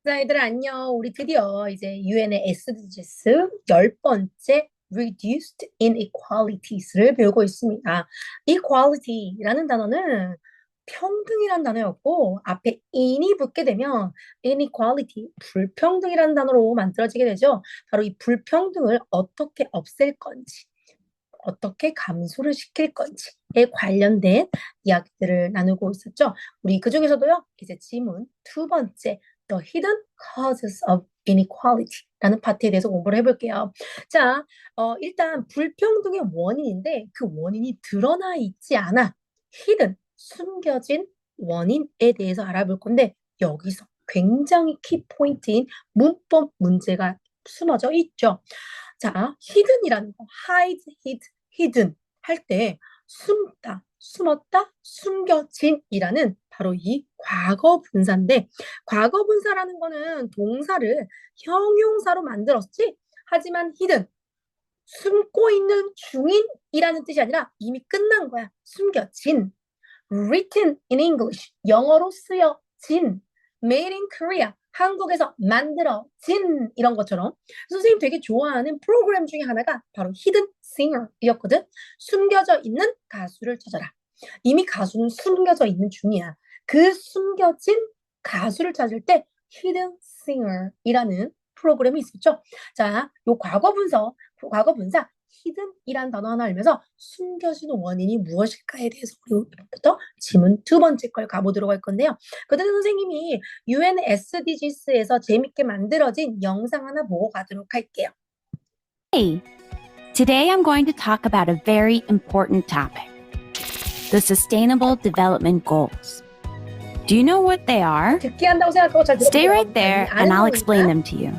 자, 얘들아, 안녕. 우리 드디어 이제 UN의 SDGs 10번째 Reduced Inequalities를 배우고 있습니다. Equality라는 단어는 평등이란 단어였고, 앞에 in이 붙게 되면 inequality, 불평등이라는 단어로 만들어지게 되죠. 바로 이 불평등을 어떻게 없앨 건지, 어떻게 감소를 시킬 건지에 관련된 이야기들을 나누고 있었죠. 우리 그중에서도요, 이제 지문 두 번째, The Hidden Causes of Inequality라는 파트에 대해서 공부를 해볼게요. 자, 일단 불평등의 원인인데 그 원인이 드러나 있지 않아. Hidden, 숨겨진 원인에 대해서 알아볼 건데 여기서 굉장히 키포인트인 문법 문제가 숨어져 있죠. 자, hidden이라는 거, hide, hidden 할 때 숨다, 숨었다, 숨겨진이라는 바로 이 과거 분사인데 과거 분사라는 거는 동사를 형용사로 만들었지. 하지만 hidden, 숨고 있는 중인이라는 뜻이 아니라 이미 끝난 거야. 숨겨진. written in English, 영어로 쓰여진. made in Korea, 한국에서 만들어진 이런 것처럼 선생님 되게 좋아하는 프로그램 중에 하나가 바로 Hidden Singer이었거든. 숨겨져 있는 가수를 찾아라. 이미 가수는 숨겨져 있는 중이야. 그 숨겨진 가수를 찾을 때 Hidden Singer이라는 프로그램이 있었죠. 자, 요 과거 분사 hidden이란 단어 하나 알면서 숨겨진 원인이 무엇일까에 대해서 우리부터 지문 두 번째 걸 가보도록 할 건데요. 그다음에 선생님이 UN SDGs에서 재밌게 만들어진 영상 하나 보고 가도록 할게요. Hey, today I'm going to talk about a very important topic, the Sustainable Development Goals. Do you know what they are? 듣기 한다고 생각하고 잘 들어보세요. Stay right there and I'll explain them to you.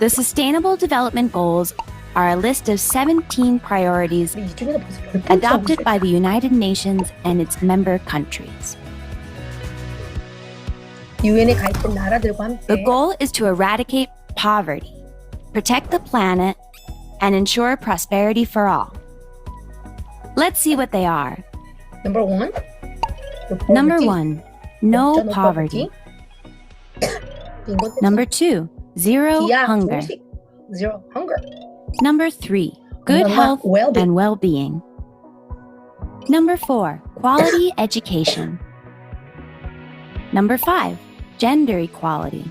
The Sustainable Development Goals are a list of 17 priorities 우리 이쪽에서 벌써 별풍선 adopted by the United Nations and its member countries. UN에 가입된 나라들과 함께 The goal is to eradicate poverty, protect the planet, and ensure prosperity for all. Let's see what they are. Number 1. Number 1, no poverty. Number 2, zero hunger. Zero hunger. Number 3, good health and well-being. Number 4, quality education. Number 5, gender equality.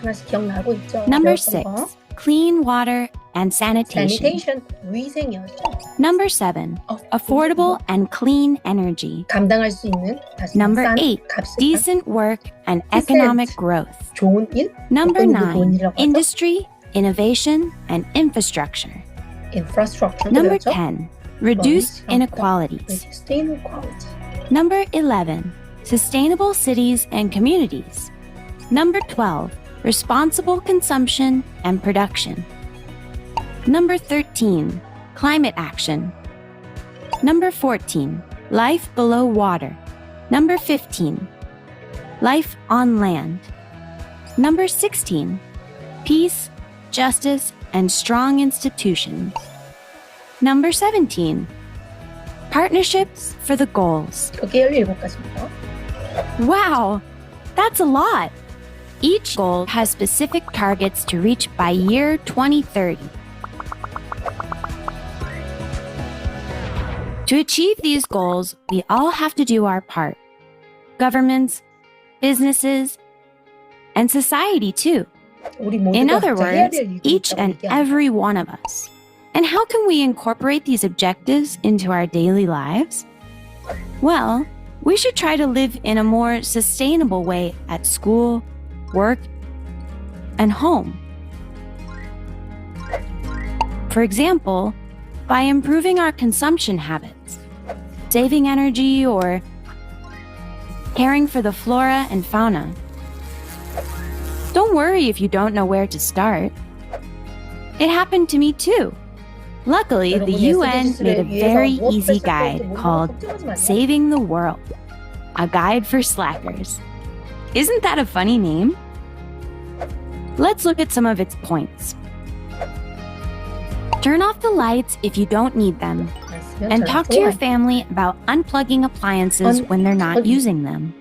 하나씩 기억나고 있죠. Number 6, clean water and sanitation. Sanitation, 위생이었죠. Number 7, affordable and clean energy. 감당할 수 있는 다시 Number 싼 8, 값을 decent work and economic growth. 좋은 일, Number 어떤 일이 좋은 9, 일이라고 하죠? industry, innovation, and infrastructure. infrastructure. Number 그렇죠? 10, reduce inequalities. Reduce inequality. Number 11, sustainable cities and communities. Number 12, responsible consumption and production. Number 13, climate action. Number 14, life below water. Number 15, life on land. Number 16, peace, justice, and strong institutions. Number 17, partnerships for the goals. 이렇게 17가지입니다. Wow, that's a lot. Each goal has specific targets to reach by year 2030. To achieve these goals, we all have to do our part. Governments, businesses, and society too. 우리 모두가 In other 각자 해야 words, 될 일이 each 있다고 and 얘기합니다. every one of us. And how can we incorporate these objectives into our daily lives? Well, we should try to live in a more sustainable way at school, work, and home. For example, by improving our consumption habits, saving energy, or caring for the flora and fauna. Don't worry if you don't know where to start. It happened to me too. Luckily, the UN made a very easy guide called Saving the World, a guide for slackers. Isn't that a funny name? Let's look at some of its points. Turn off the lights if you don't need them. And talk to your family about unplugging appliances when they're not using them.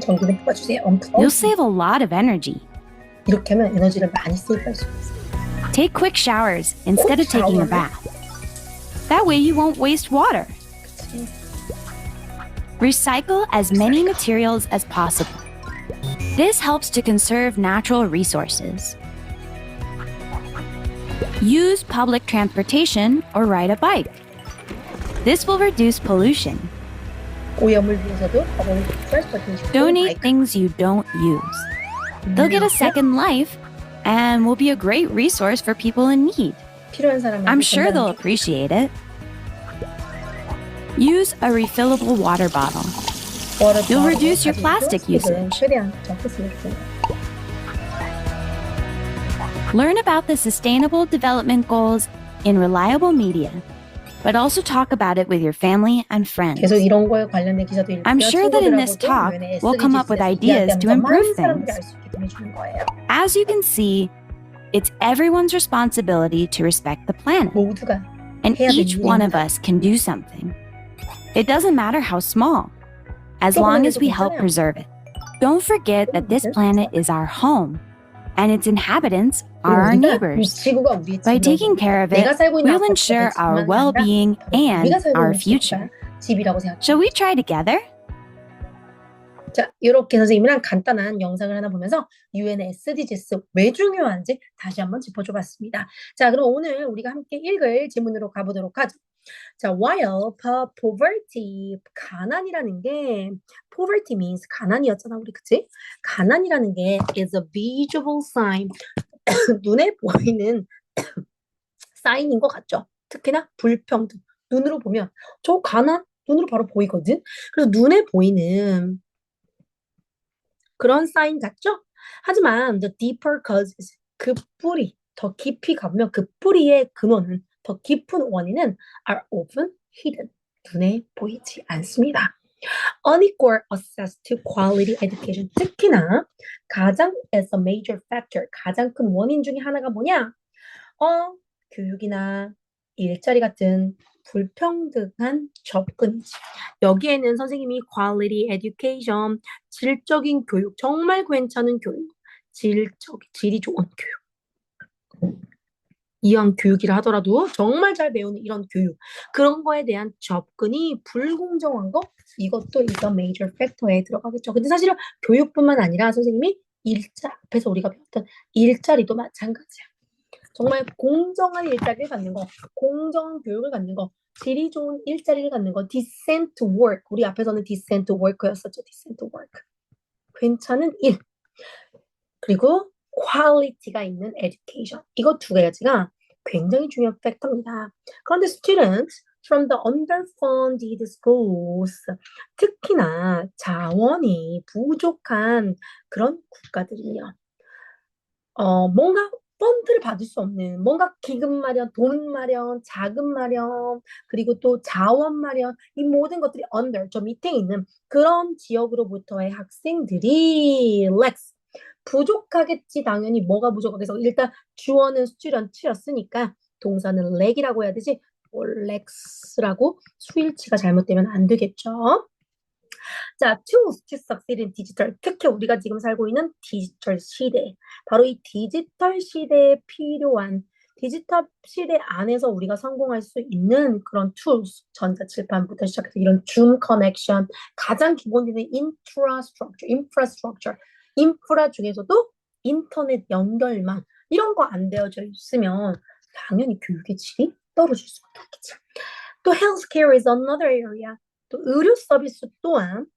전기를 뽑아주세요. You'll save a lot of energy. 이렇게 하면 에너지를 많이 세이브할 수 있어요. Take quick showers instead of taking a bath. That way you won't waste water. Recycle as many materials as possible. This helps to conserve natural resources. Use public transportation or ride a bike. This will reduce pollution. 오염을 위해서도 Donate things you don't use. They'll get a second life and will be a great resource for people in need. 필요한 사람한테 I'm sure they'll appreciate it. Use a refillable water bottle. You'll reduce your plastic usage. 최대한 적게 쓰는 Learn about the Sustainable Development Goals in reliable media, but also talk about it with your family and friends. 계속 이런 거에 관련된 기사도 읽고요. I'm sure that in this talk, we'll come up with ideas to improve things. As you can see, it's everyone's responsibility to respect the planet, 모두가 and each one of us can do something. It doesn't matter how small, as long as we help preserve it. Don't forget that this planet is our home, and its inhabitants are our neighbors. By taking care of it, we'll ensure our well-being and our future. Shall we try together? 자, 이렇게 선생님이랑 간단한 영상을 하나 보면서 유엔의 SDGs 왜 중요한지 다시 한번 짚어줘봤습니다. 자, 그럼 오늘 우리가 함께 읽을 지문으로 가보도록 하죠. 자, while poverty, 가난이라는 게 poverty means 가난이었잖아, 우리 그치? 가난이라는 게 is a visible sign, 눈에 보이는 사인인 것 같죠? 특히나 불평등, 눈으로 보면 저 가난? 눈으로 바로 보이거든? 그래서 눈에 보이는 그런 사인 같죠? 하지만 the deeper causes, 그 뿌리, 더 깊이 가보면 그 뿌리의 근원은, 더 깊은 원인은 are often hidden, 눈에 보이지 않습니다. Unequal access to quality education, 특히나 가장 as a major factor, 가장 큰 원인 중에 하나가 뭐냐? 교육이나 일자리 같은 불평등한 접근이지. 여기에는 선생님이 quality education, 질적인 교육, 정말 괜찮은 교육, 질이 좋은 교육. 이왕 교육이라 하더라도 정말 잘 배우는 이런 교육, 그런 거에 대한 접근이 불공정한 거, 이것도 이건 major factor에 들어가겠죠. 근데 사실은 교육뿐만 아니라 선생님이 앞에서 우리가 배웠던 일자리도 마찬가지야. 정말 공정한 일자리를 갖는 거, 공정한 교육을 갖는 거, 질이 좋은 일자리를 갖는 거, decent work. 우리 앞에서는 decent work였었죠. decent work. 괜찮은 일. 그리고 quality가 있는 education. 이거 두 가지가 굉장히 중요한 팩터입니다. 그런데 students from the underfunded schools, 특히나 자원이 부족한 그런 국가들은요. 뭔가 펀드를 받을 수 없는, 뭔가 기금 마련, 돈 마련, 자금 마련, 그리고 또 자원 마련, 이 모든 것들이 under, 저 밑에 있는 그런 지역으로부터의 학생들이 lacks, 부족하겠지. 당연히 뭐가 부족하겠어. 일단 주어는 student였으니까 동사는 lack이라고 해야 되지, lacks라고 수일치가 잘못되면 안 되겠죠. 자, tools to succeed in digital. 특히 우리가 지금 살고 있는 디지털 시대. 바로 이 디지털 시대에 필요한, 디지털 시대 안에서 우리가 성공할 수 있는 그런 tools. 전자칠판부터 시작해서 이런 줌 커넥션, 가장 기본적인 infrastructure. 인프라 중에서도 인터넷 연결망, 이런 거 안 되어져 있으면 당연히 교육의 질이 떨어질 수밖에 없겠죠. 또 healthcare is another area. 또 의료 서비스 또한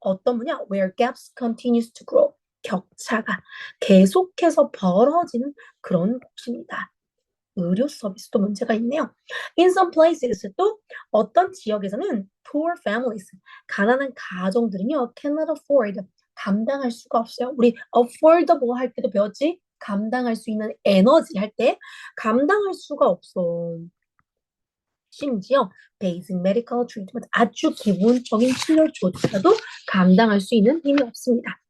어떤 분야? Where gaps continues to grow. 격차가 계속해서 벌어지는 그런 곳입니다. 의료 서비스도 문제가 있네요. In some places, 또 어떤 지역에서는 poor families, 가난한 가정들은요, cannot afford, 감당할 수가 없어요. 우리 affordable 할 때도 배웠지? 감당할 수 있는 에너지 할 때 감당할 수가 없어. 심지어 basic medical treatment, 아주 기본적인 치료조차도 감당할 수 있는 힘이 없습니다.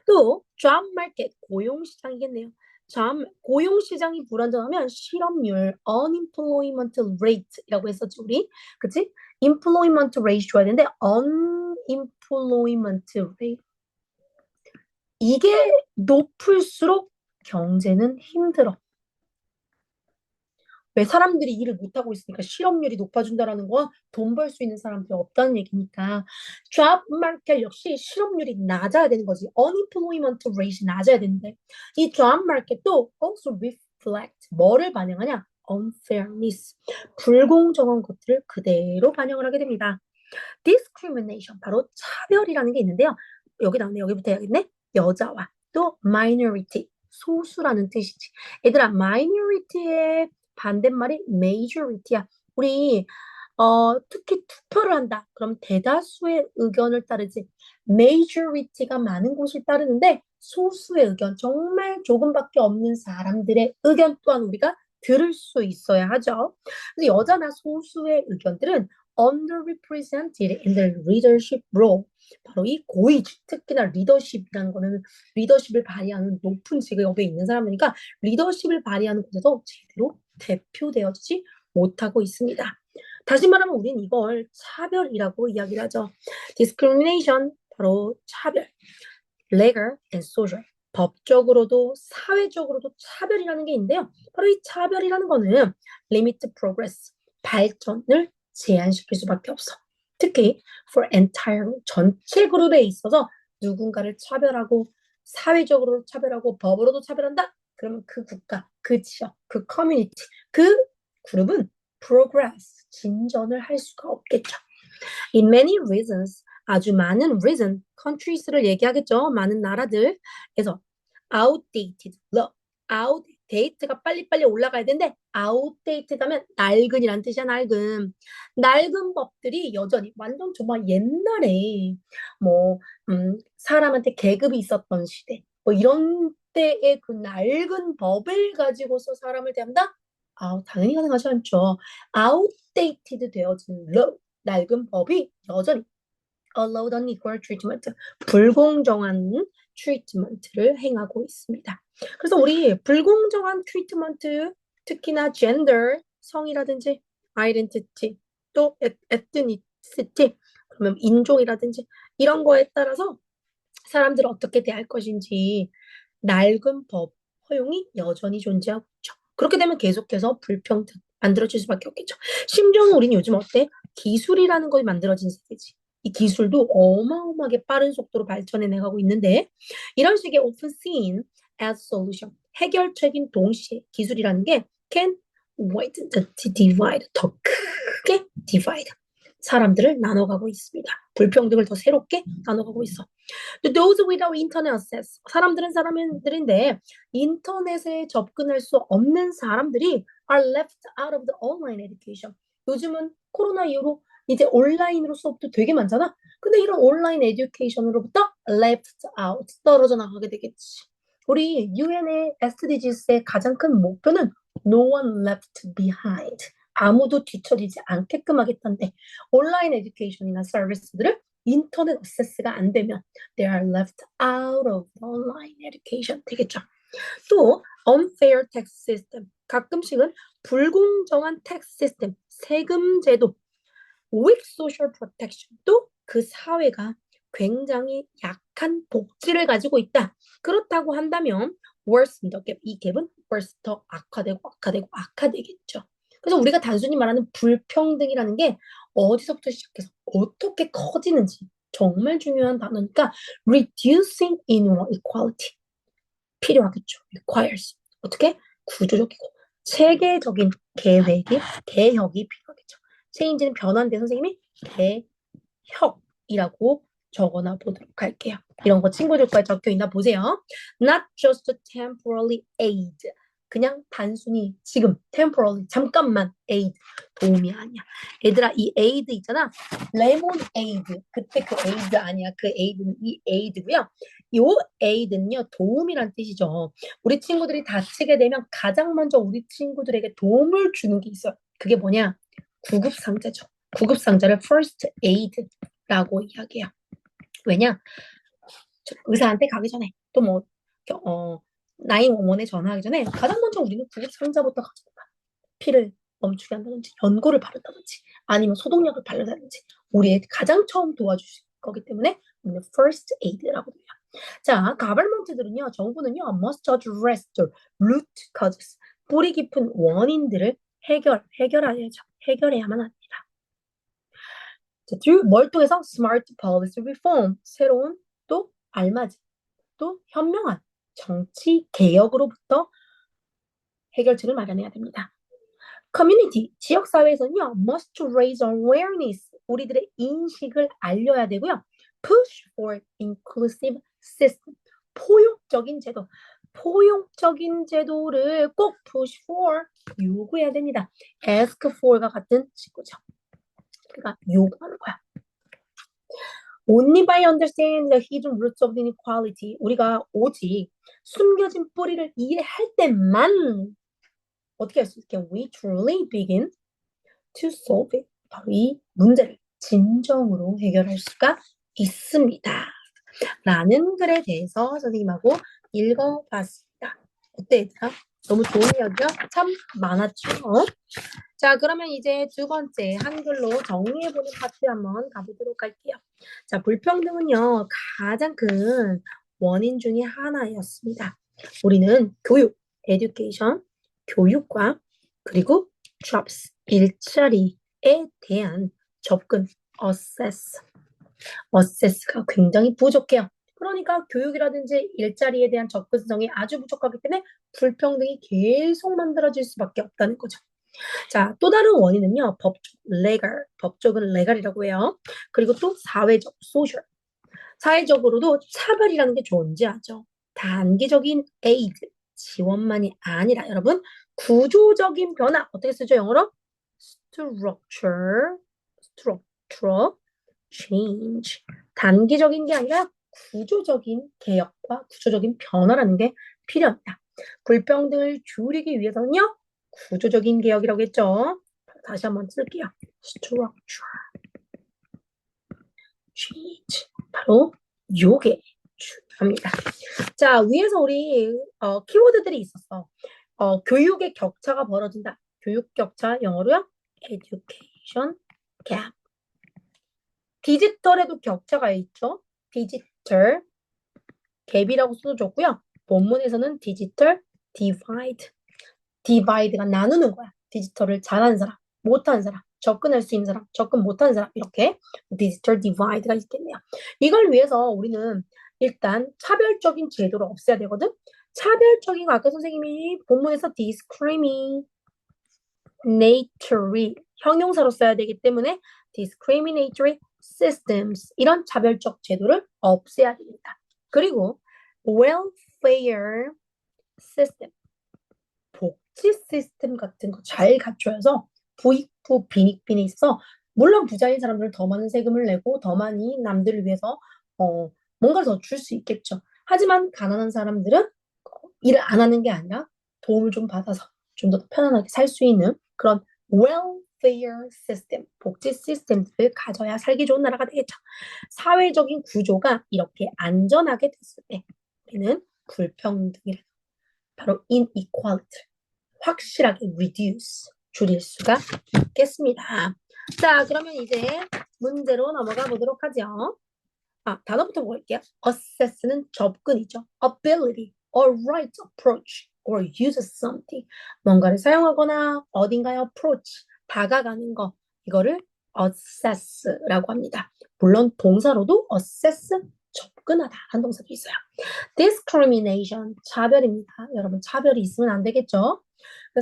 또 job market, 고용시장이겠네요. 고용시장이 불안정하면 실업률, unemployment rate이라고 했었지, 우리. 그치? employment rate 줘야 되는데, unemployment rate. 이게 높을수록 경제는 힘들어. 왜 사람들이 일을 못하고 있으니까 실업률이 높아진다라는 건 돈 벌 수 있는 사람들이 없다는 얘기니까 job market 역시 실업률이 낮아야 되는 거지. unemployment rate이 낮아야 되는데 이 job market도 also reflect 뭐를 반영하냐? unfairness 불공정한 것들을 그대로 반영을 하게 됩니다. discrimination 바로 차별이라는 게 있는데요. 여기 나오네. 여기부터 해야겠네. 여자와 또 minority 소수라는 뜻이지. 얘들아 minority의 반대말이 majority야. 우리 특히 투표를 한다. 그럼 대다수의 의견을 따르지. majority가 많은 곳을 따르는데 소수의 의견, 정말 조금밖에 없는 사람들의 의견 또한 우리가 들을 수 있어야 하죠. 그래서 여자나 소수의 의견들은 underrepresented in the leadership role. 바로 이 고위직, 특히나 리더십이라는 거는 리더십을 발휘하는 높은 직업에 있는 사람이니까 리더십을 발휘하는 곳에서 제대로 대표되어지지 못하고 있습니다. 다시 말하면 우린 이걸 차별이라고 이야기를 하죠. discrimination, 바로 차별. legal and social. 법적으로도 사회적으로도 차별이라는 게 있는데요. 바로 이 차별이라는 거는 limit progress, 발전을 제한시킬 수밖에 없어. 특히 for entire 전체 그룹에 있어서 누군가를 차별하고 사회적으로 차별하고 법으로도 차별한다? 그러면 그 국가, 그 지역, 그 커뮤니티, 그 그룹은 progress, 진전을 할 수가 없겠죠. In many reasons, 아주 많은 reason, countries를 얘기하겠죠. 많은 나라들. 그래서 outdated law, outdate가 빨리빨리 올라가야 되는데 outdated 하면 낡은이란 뜻이야. 낡은 법들이 여전히 완전 정말 옛날에 뭐 사람한테 계급이 있었던 시대 뭐 이런 때의 그 낡은 법을 가지고서 사람을 대한다? 당연히 가능하지 않죠. outdated 되어진 law, 낡은 법이 여전히 allowed unequal treatment, 불공정한 트리트먼트를 행하고 있습니다. 그래서 우리 불공정한 트리트먼트, 특히나 gender, 성이라든지 identity, 또 ethnicity, 그러면 인종이라든지 이런 거에 따라서 사람들을 어떻게 대할 것인지 낡은 법 허용이 여전히 존재하고 있죠. 그렇게 되면 계속해서 불평등 만들어질 수밖에 없겠죠. 심지어는 우리는 요즘 어때? 기술이라는 것이 만들어진 세계지. 이 기술도 어마어마하게 빠른 속도로 발전해 나가고 있는데 이런 식의 often seen as solution, 해결책인 동시에 기술이라는 게 can widen the divide, 더 크게 divide, 사람들을 나눠가고 있습니다. 불평등을 더 새롭게 나눠가고 있어. Those without internet access, 사람들은 사람들인데 인터넷에 접근할 수 없는 사람들이 are left out of the online education. 요즘은 코로나 이후로 이제 온라인으로 수업도 되게 많잖아. 근데 이런 온라인 에듀케이션으로부터 left out, 떨어져 나가게 되겠지. 우리 UN의 SDGs의 가장 큰 목표는 no one left behind. 아무도 뒤처지지 않게끔 하겠다는데 온라인 에듀케이션이나 서비스들을 인터넷 액세스가 안 되면 they are left out of online education 되겠죠. 또 unfair tax system, 가끔씩은 불공정한 tax system, 세금 제도, weak social protection, 또 그 사회가 굉장히 약한 복지를 가지고 있다. 그렇다고 한다면 worsen the gap, 이 갭은 worse 더 악화되겠죠. 그래서 우리가 단순히 말하는 불평등이라는 게 어디서부터 시작해서 어떻게 커지는지 정말 중요한 단어니까 reducing inequality 필요하겠죠. requires 어떻게 구조적이고 체계적인 계획이 개혁이 필요하겠죠. change는 변화인데 선생님이 개혁이라고 적어놔 보도록 할게요. 이런 거 친구들과에 적혀 있나 보세요. Not just temporarily aid. 그냥 단순히 지금 temporarily 잠깐만 aid 도움이 아니야. 얘들아 이 aid 있잖아. 레몬 aid. 그때 그 aid 아니야. 그 aid는 이 aid고요. 요 aid는요 도움이란 뜻이죠. 우리 친구들이 다치게 되면 가장 먼저 우리 친구들에게 도움을 주는 게 있어요. 그게 뭐냐? 구급상자죠. 구급상자를 first aid라고 이야기해요. 왜냐? 의사한테 가기 전에 또 뭐 911에 전화하기 전에 가장 먼저 우리는 구급 상자부터 가져온다. 피를 멈추게 한다든지 연고를 바른다든지 아니면 소독약을 바른다든지 우리의 가장 처음 도와주실 거기 때문에 우리는 first aid라고 해요. 자, 가버먼트들은요, 정부는요, must address the root causes, 뿌리 깊은 원인들을 해결해야만 합니다. 자, through 뭘 통해서 smart policy reform, 새로운 또 알맞은 또 현명한 정치 개혁으로부터 해결책을 마련해야 됩니다. 커뮤니티, 지역사회에서는요, must raise awareness, 우리들의 인식을 알려야 되고요. push for inclusive system, 포용적인 제도를 꼭 push for, 요구해야 됩니다. ask for가 같은 식구죠. 그러니까 요구하는 거야. Only by understanding the hidden roots of inequality, 우리가 오직 숨겨진 뿌리를 이해할 때만 어떻게 할 수 있게 we truly begin to solve it. 바로 이 문제를 진정으로 해결할 수가 있습니다. 라는 글에 대해서 선생님하고 읽어봤습니다. 어때 얘들아? 너무 좋은 이야기가 참 많았죠? 자, 그러면 이제 두 번째 한글로 정리해보는 파트 한번 가보도록 할게요. 자, 불평등은요, 가장 큰 원인 중에 하나였습니다. 우리는 교육, education, 교육과 그리고 jobs, 일자리에 대한 접근, assess가 굉장히 부족해요. 그러니까 교육이라든지 일자리에 대한 접근성이 아주 부족하기 때문에 불평등이 계속 만들어질 수밖에 없다는 거죠. 자, 또 다른 원인은요, 법적은 legal이라고 해요. 그리고 또 사회적, social. 사회적으로도 차별이라는 게 존재하죠. 단기적인 aid, 지원만이 아니라 여러분, 구조적인 변화, 어떻게 쓰죠, 영어로? structural change. 단기적인 게 아니라 구조적인 개혁과 구조적인 변화라는 게 필요합니다. 불평등을 줄이기 위해서는요, 구조적인 개혁이라고 했죠. 다시 한번 쓸게요. structure change. 바로 요게 중요합니다. 자, 위에서 우리 키워드들이 있었어. 교육의 격차가 벌어진다. 교육 격차 영어로요. education gap. 디지털에도 격차가 있죠. 디지털 갭이라고 써줬고요. 본문에서는 디지털 디바이드가 나누는 거야. 디지털을 잘하는 사람, 못하는 사람, 접근할 수 있는 사람, 접근 못하는 사람 이렇게 디지털 디바이드가 있겠네요. 이걸 위해서 우리는 일단 차별적인 제도를 없애야 되거든. 차별적인 거 아까 선생님이 본문에서 discriminatory 형용사로 써야 되기 때문에 discriminatory systems 이런 차별적 제도를 없애야 됩니다. 그리고 welfare system 복지 시스템 같은 거 잘 갖춰서 부익부 빈익빈이 있어 물론 부자인 사람들은 더 많은 세금을 내고 더 많이 남들을 위해서 뭔가를 더 줄 수 있겠죠. 하지만 가난한 사람들은 일을 안 하는 게 아니라 도움을 좀 받아서 좀 더 편안하게 살 수 있는 그런 welfare system, 복지 시스템들을 가져야 살기 좋은 나라가 되겠죠. 사회적인 구조가 이렇게 안전하게 됐을 때 우리는 불평등이라는 바로 inequality 확실하게 reduce 줄일 수가 있겠습니다. 자, 그러면 이제 문제로 넘어가 보도록 하죠. 단어부터 볼게요. assess는 접근이죠. ability or right approach or use something. 뭔가를 사용하거나 어딘가에 approach, 다가가는 거. 이거를 assess라고 합니다. 물론 동사로도 assess, 접근하다 한 동사도 있어요. discrimination, 차별입니다. 여러분 차별이 있으면 안 되겠죠?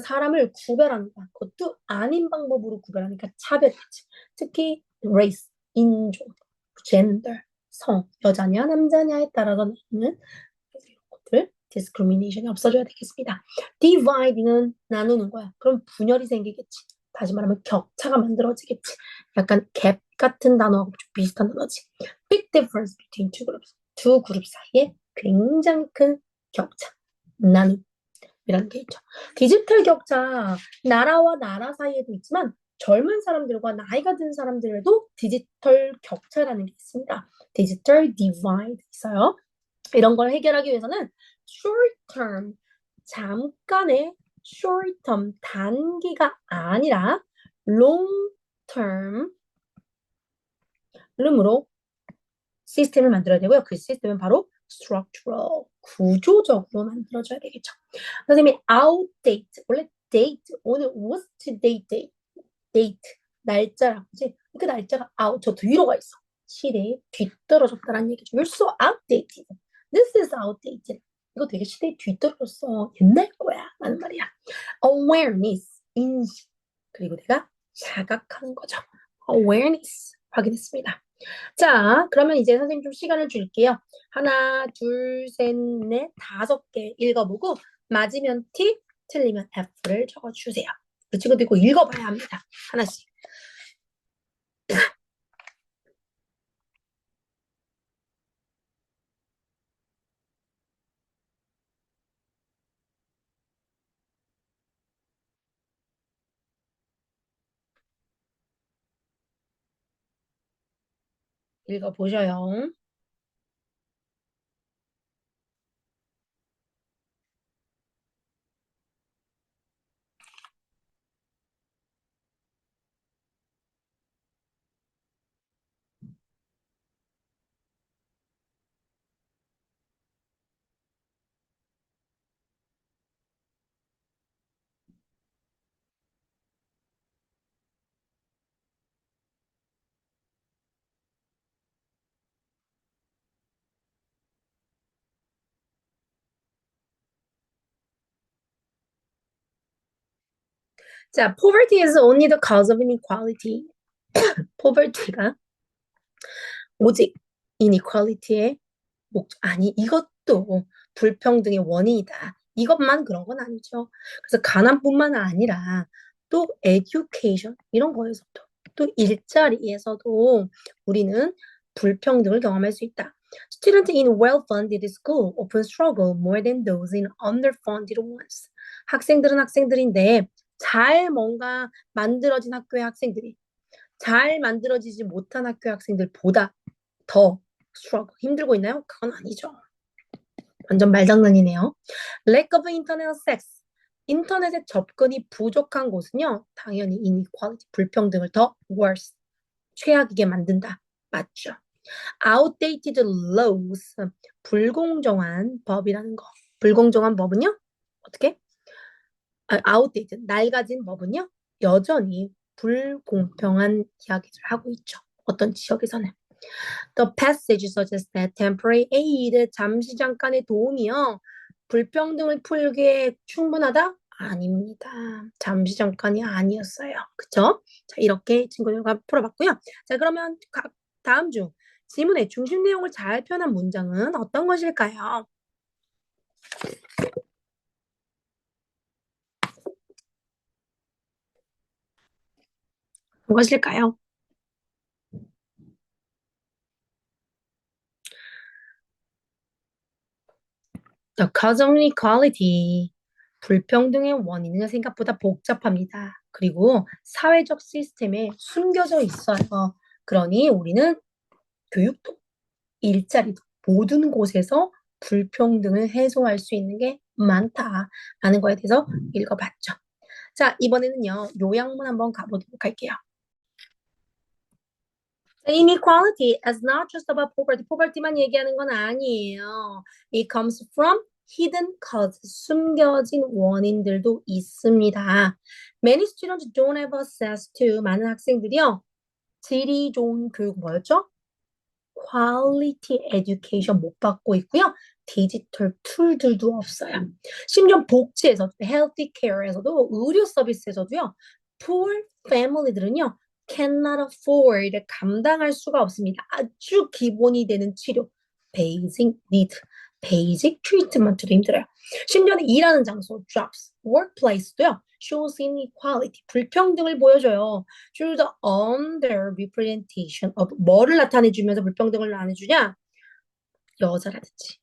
사람을 구별한다. 그것도 아닌 방법으로 구별하니까 차별이지. 특히 race, 인종, gender, 성, 여자냐 남자냐에 따라서 나는 것들 discrimination이 없어져야 되겠습니다. divide는 나누는 거야. 그럼 분열이 생기겠지. 다시 말하면 격차가 만들어지겠지. 약간 gap 같은 단어하고 좀 비슷한 단어지. big difference between two groups. 두 그룹 사이에 굉장히 큰 격차, 나눔이라는 게 있죠. 디지털 격차, 나라와 나라 사이에도 있지만 젊은 사람들과 나이가 든 사람들에도 디지털 격차라는 게 있습니다. 디지털 디바이드 있어요. 이런 걸 해결하기 위해서는 short term, 잠깐의 short term, 단기가 아니라 long term 름으로 시스템을 만들어야 되고요. 그 시스템은 바로 structural, 구조적으로 만들어줘야 되겠죠. 선생님이 outdate, 원래 date, 오늘 what's today date, date, 날짜라고 하지. 그 날짜가 out, 저 뒤로 가 있어. 시대에 뒤떨어졌다라는 얘기죠. You're so outdated. This is outdated. 이거 되게 시대에 뒤떨어졌어. 옛날 거야. 라는 말이야. awareness, 인식. 그리고 내가 자각하는 거죠. awareness. 확인했습니다. 자, 그러면 이제 선생님 좀 시간을 줄게요. 하나, 둘, 셋, 넷, 5개 읽어보고 맞으면 T, 틀리면 F를 적어주세요. 그 친구도 이거 읽어봐야 합니다. 하나씩. 읽어보셔요. 자, poverty is only the cause of inequality. poverty가 오직 inequality의 아니, 이것도 불평등의 원인이다. 이것만 그런 건 아니죠. 그래서 가난뿐만 아니라 또 education 이런 거에서도 또 일자리에서도 우리는 불평등을 경험할 수 있다. Students in well-funded school often struggle more than those in underfunded ones. 학생들은 학생들인데 잘 뭔가 만들어진 학교의 학생들이 잘 만들어지지 못한 학교의 학생들보다 더 struggle, 힘들고 있나요? 그건 아니죠. 완전 말장난이네요. Lack of internet access. 인터넷에 접근이 부족한 곳은요, 당연히 inequality, 불평등을 더 worse, 최악이게 만든다. 맞죠? Outdated laws, 불공정한 법이라는 거. 불공정한 법은요? 어떻게? outdated, 낡아진 법은요? 여전히 불공평한 이야기를 하고 있죠. 어떤 지역에서는. The passage suggests that temporary aid, 잠시 잠깐의 도움이요. 불평등을 풀기에 충분하다? 아닙니다. 잠시 잠깐이 아니었어요. 그쵸? 자, 이렇게 친구들과 풀어봤고요. 자, 그러면 다음 중 지문의 중심 내용을 잘 표현한 문장은 어떤 것일까요? 무엇일까요? The cause of inequality. 불평등의 원인은 생각보다 복잡합니다. 그리고 사회적 시스템에 숨겨져 있어요. 그러니 우리는 교육도, 일자리도 모든 곳에서 불평등을 해소할 수 있는 게 많다라는 거에 대해서 읽어봤죠. 자, 이번에는요. 요약문 한번 가보도록 할게요. Inequality is not just about poverty. poverty만 얘기하는 건 아니에요. It comes from hidden causes. 숨겨진 원인들도 있습니다. Many students don't have access to. 많은 학생들이요. 질이 좋은 교육 뭐였죠? quality education 못 받고 있고요. 디지털 툴들도 없어요. 심지어 복지에서도, healthy care에서도, 의료 서비스에서도요. poor family들은요. cannot afford, 감당할 수가 없습니다. 아주 기본이 되는 치료, basic need, basic treatment도 힘들어요. 심지어는 일하는 장소, jobs, workplace도요. shows inequality, 불평등을 보여줘요. through the underrepresentation of, 뭐를 나타내주면서 불평등을 나눠주냐? 여자라든지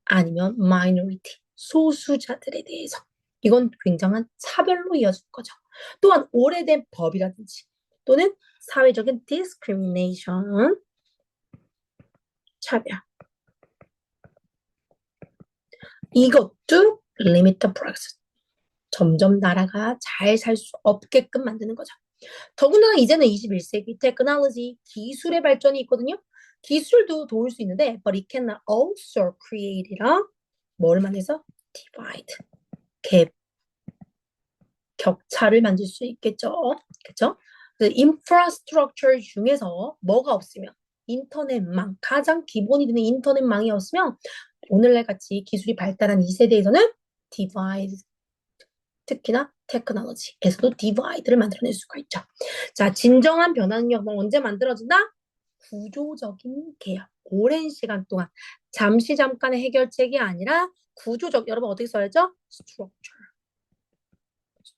아니면 minority, 소수자들에 대해서. 이건 굉장한 차별로 이어질 거죠. 또한 오래된 법이라든지 또는 사회적인 discrimination, 차별. 이것도 limit the progress. 점점 나라가 잘 살 수 없게끔 만드는 거죠. 더군다나 이제는 21세기 테크놀로지 기술의 발전이 있거든요. 기술도 도울 수 있는데 but it can also create이라 뭐를 만들어서 divide 격차를 만들 수 있겠죠. 그렇죠? 인프라스트럭처 중에서 뭐가 없으면 인터넷망 가장 기본이 되는 인터넷망이 없으면 오늘날 같이 기술이 발달한 이 세대에서는 divide 특히나 테크놀로지에서도 디바이드를 만들어낼 수가 있죠. 자, 진정한 변화는 언제 만들어진다? 구조적인 개혁. 오랜 시간 동안 잠시 잠깐의 해결책이 아니라 구조적. 여러분 어떻게 써야죠?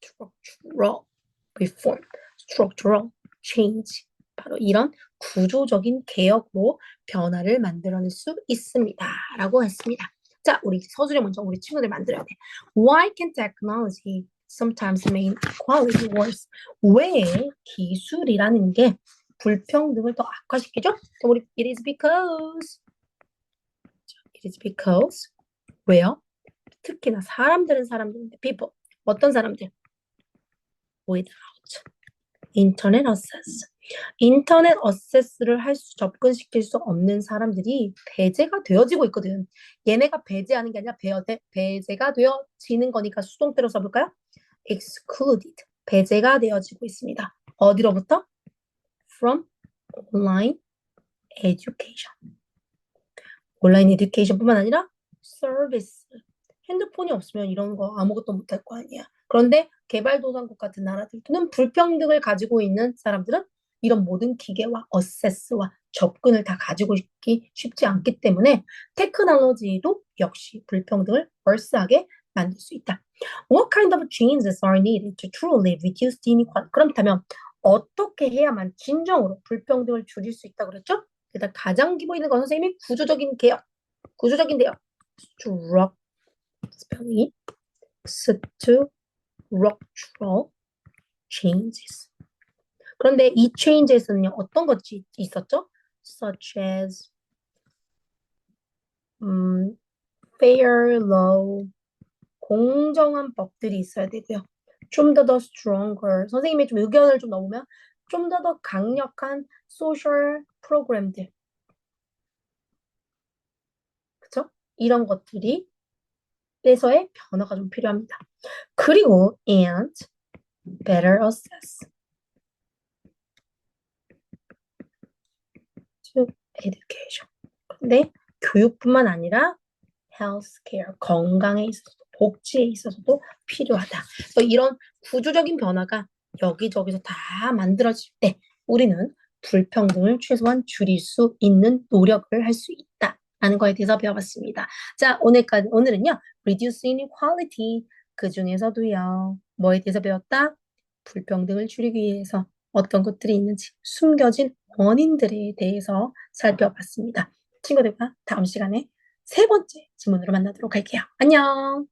structural reform, structural change. 바로 이런 구조적인 개혁으로 변화를 만들어낼 수 있습니다. 라고 했습니다. 자, 우리 서술에 먼저 우리 친구들 만들어야 돼. Why can technology sometimes make equality worse? 왜 기술이라는 게 불평등을 더 악화시키죠? 우리 it is because 왜요? 특히나 사람들인데 people 어떤 사람들? without internet access. 인터넷 어세스를 접근시킬 수 없는 사람들이 배제가 되어지고 있거든. 얘네가 배제하는 게 아니라 배제가 되어지는 거니까 수동태로 써볼까요? excluded. 배제가 되어지고 있습니다. 어디로부터? from online education. 온라인 에듀케이션뿐만 아니라 서비스. 핸드폰이 없으면 이런 거 아무것도 못할 거 아니야. 그런데 개발도상국 같은 나라들은 불평등을 가지고 있는 사람들은 이런 모든 기계와 어세스와 접근을 다 가지고 있기 쉽지 않기 때문에 테크놀로지도 역시 불평등을 월스하게 만들 수 있다. What kind of changes are needed to truly reduce the inequality? 그렇다면 어떻게 해야만 진정으로 불평등을 줄일 수 있다고 그랬죠? 일단 가장 기본인 건 선생님이 구조적인 개혁. 스펠링이 structural changes. 그런데 이 changes는요, 어떤 것이 있었죠? Such as fair law, 공정한 법들이 있어야 되고요. 좀 더 stronger, 선생님이 좀 의견을 좀 넣으면 좀 더 강력한 social 프로그램들. 그쵸? 이런 것들이 에서의 변화가 좀 필요합니다. 그리고 and better access to education. 근데 교육뿐만 아니라 healthcare, 건강에 있어서도 복지에 있어서도 필요하다. 이런 구조적인 변화가 여기저기서 다 만들어질 때 우리는 불평등을 최소한 줄일 수 있는 노력을 할 수 있다. 라는 거에 대해서 배워봤습니다. 자, 오늘은요. Reduce inequality 그 중에서도요. 뭐에 대해서 배웠다? 불평등을 줄이기 위해서 어떤 것들이 있는지 숨겨진 원인들에 대해서 살펴봤습니다. 친구들과 다음 시간에 세 번째 지문으로 만나도록 할게요. 안녕!